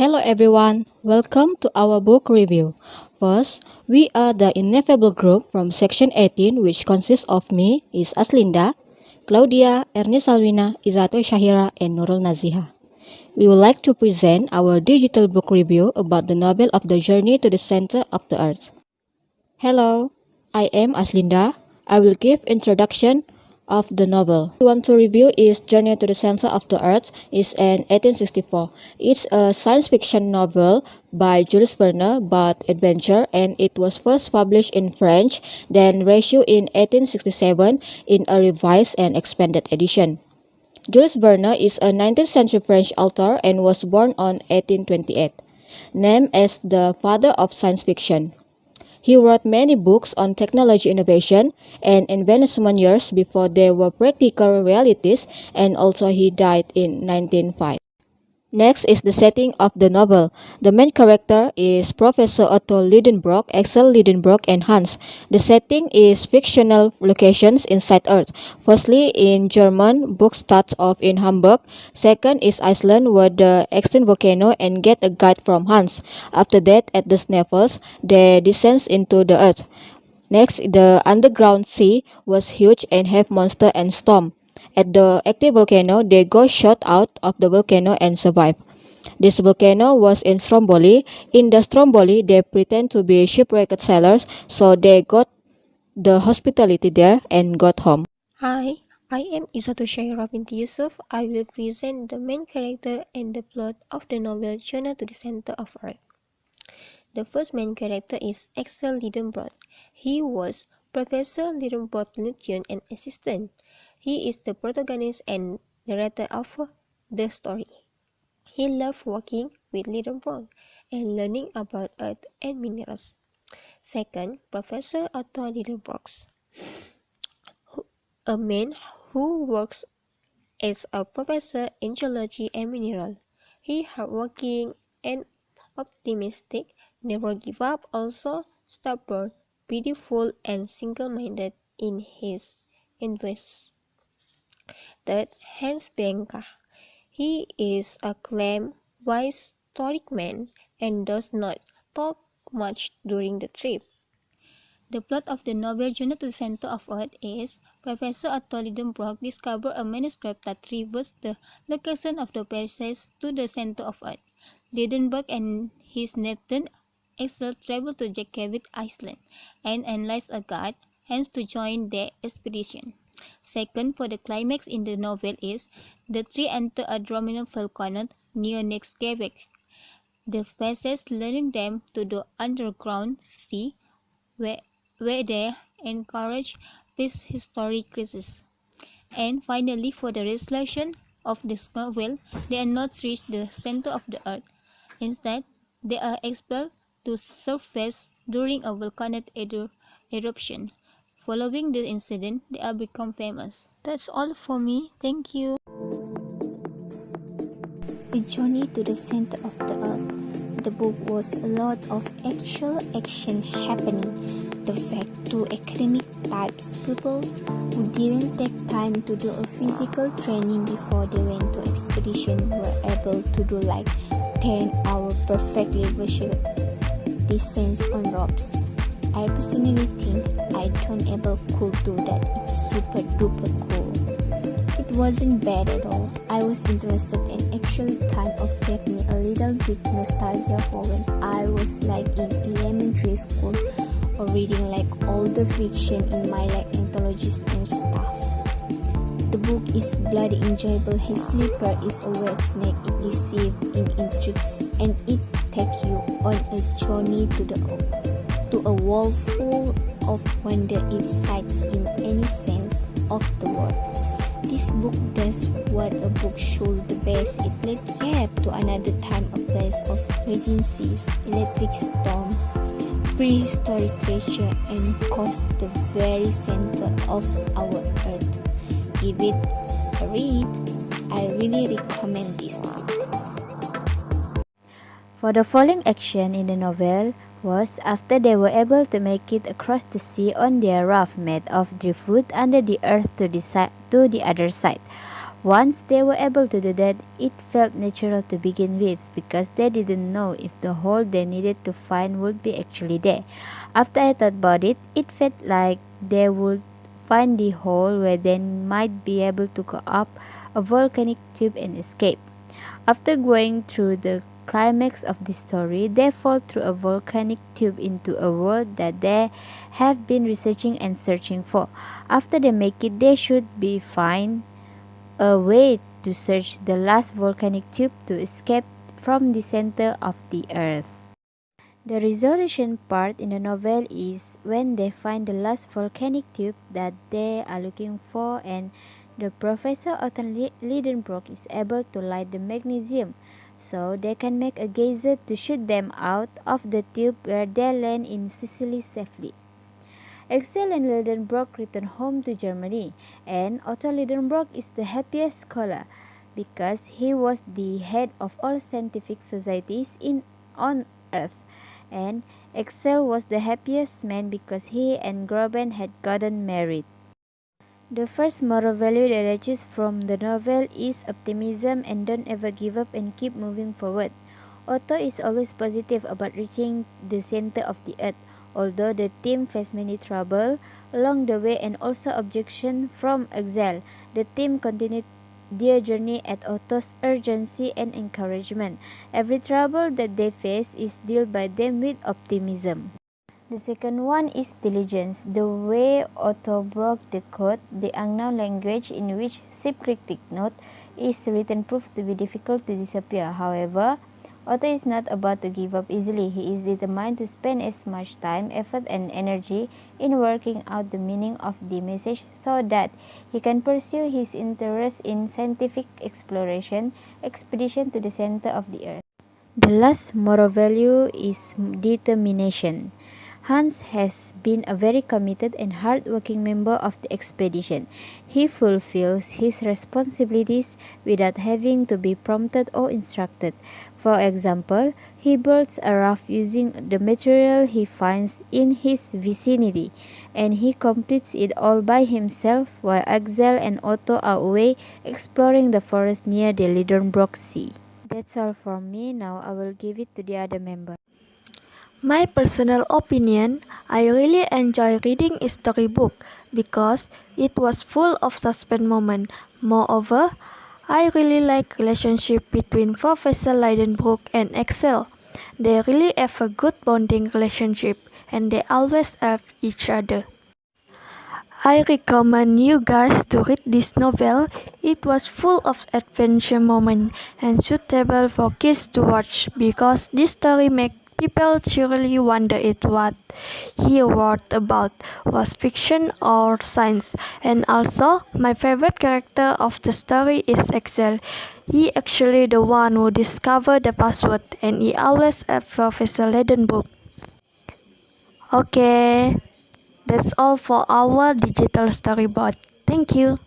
Hello everyone, welcome to our book review. First, we are the ineffable group from section 18 which consists of me is Aslinda, Claudia, Ernest Alwina, Izato Shahira, and Nurul Naziha. We would like to present our digital book review about the novel of the Journey to the Center of the Earth. Hello, I am Aslinda. I will give introduction of the novel. We want to review is Journey to the Center of the Earth is an 1864. It's a science fiction novel by Jules Verne about adventure, and it was first published in French, then reissued in 1867 in a revised and expanded edition. Jules Verne is a 19th century French author and was born on 1828, named as the father of science fiction. He wrote many books on technology innovation and advancement years before they were practical realities, and also he died in 1905. Next is the setting of the novel. The main character is Professor Otto Lidenbrock, Axel Lidenbrock, and Hans. The setting is fictional locations inside Earth. Firstly, in German, book starts off in Hamburg. Second is Iceland, where the extinct volcano and get a guide from Hans. After that, at the Sneffels, they descend into the Earth. Next, the underground sea was huge and have monster and storm. At the active volcano, they go shot out of the volcano and survive. This volcano was in Stromboli. In the Stromboli, they pretend to be shipwrecked sailors, so they got the hospitality there and got home. Hi, I am Izato Shahira binti Yusuf. I will present the main character and the plot of the novel Journey to the Center of Earth. The first main character is Axel Lidenbrock. He was Professor Lidenbrock's lieutenant and assistant. He is the protagonist and narrator of the story. He loved working with Lidenbrock and learning about Earth and minerals. Second, Professor Otto Lidenbrock, a man who works as a professor in geology and mineral. He hardworking and optimistic, never give up, also stubborn, beautiful, and single-minded in his interests. Third, Hans Bianca. He is a calm, wise, stoic man and does not talk much during the trip. The plot of the novel Journey to the Center of Earth is Professor Otto Lidenbrock discovered a manuscript that reveals the location of the passage to the center of Earth. Lidenbrock and his nephew Axel travel to Reykjavik, Iceland, and enlist a guide, hence to join their expedition. Second, for the climax in the novel is the three enter a dormant volcano near Reykjavik. The passage leading them to the underground sea, where they encourage prehistoric crisis. And finally, for the resolution of this novel, they are not reach the center of the earth. Instead, they are expelled to surface during a volcanic eruption. Following the incident, they are become famous. That's all for me. Thank you. A Journey to the Center of the Earth. The book was a lot of actual action happening. The fact two academic types people who didn't take time to do a physical training before they went to expedition were able to do like 10-hour perfectly visual descents on ropes. I personally think I don't ever could do that. It's super duper cool. It wasn't bad at all. I was interested and actually kind of gave me a little bit nostalgia for when I was like in elementary school or reading like all the fiction in my like anthologies and stuff. The book is bloody enjoyable. His slipper is a wet snake. It deceives in intrigues and it takes you on a journey to a world full of wonder inside in any sense of the word. This book does what a book should the best. It lets you have to another time, a place of raging seas, electric storm, prehistoric creature, and coast the very center of our earth. Give it a read. I really recommend this book. For the falling action in the novel was after they were able to make it across the sea on their raft made of driftwood under the earth to the other side. Once they were able to do that, it felt natural to begin with because they didn't know if the hole they needed to find would be actually there. After I thought about it, it felt like they would find the hole where they might be able to go up a volcanic tube and escape. After going through the climax of the story, they fall through a volcanic tube into a world that they have been researching and searching for. After they make it, they should be find a way to search the last volcanic tube to escape from the center of the earth. The resolution part in the novel is when they find the last volcanic tube that they are looking for, and the Professor Otto Lidenbrock is able to light the magnesium so they can make a geyser to shoot them out of the tube where they land in Sicily safely. Axel and Lidenbrock return home to Germany, and Otto Lidenbrock is the happiest scholar because he was the head of all scientific societies on Earth, and Axel was the happiest man because he and Groben had gotten married. The first moral value that I choose from the novel is optimism and don't ever give up and keep moving forward. Otto is always positive about reaching the center of the earth, although the team faced many trouble along the way and also objection from Axel. The team continued their journey at Otto's urgency and encouragement. Every trouble that they face is dealt by them with optimism. The second one is diligence. The way Otto broke the code, the unknown language in which shipcryptic note is written proved to be difficult to disappear. However, Otto is not about to give up easily. He is determined to spend as much time, effort, and energy in working out the meaning of the message so that he can pursue his interest in scientific exploration, expedition to the center of the earth. The last moral value is determination. Hans has been a very committed and hard-working member of the expedition. He fulfills his responsibilities without having to be prompted or instructed. For example, he builds a raft using the material he finds in his vicinity, and he completes it all by himself while Axel and Otto are away exploring the forest near the Lidenbrock Sea. That's all from me. Now I will give it to the other member. My personal opinion, I really enjoy reading a storybook because it was full of suspense moments. Moreover, I really like relationship between Professor Lidenbrock and Axel. They really have a good bonding relationship and they always help each other. I recommend you guys to read this novel. It was full of adventure moments and suitable for kids to watch because this story makes people truly wonder if what he wrote about was fiction or science. And also, my favorite character of the story is Axel. He actually the one who discovered the password and he always helped Professor Leidenburg. Okay, that's all for our digital storyboard. Thank you.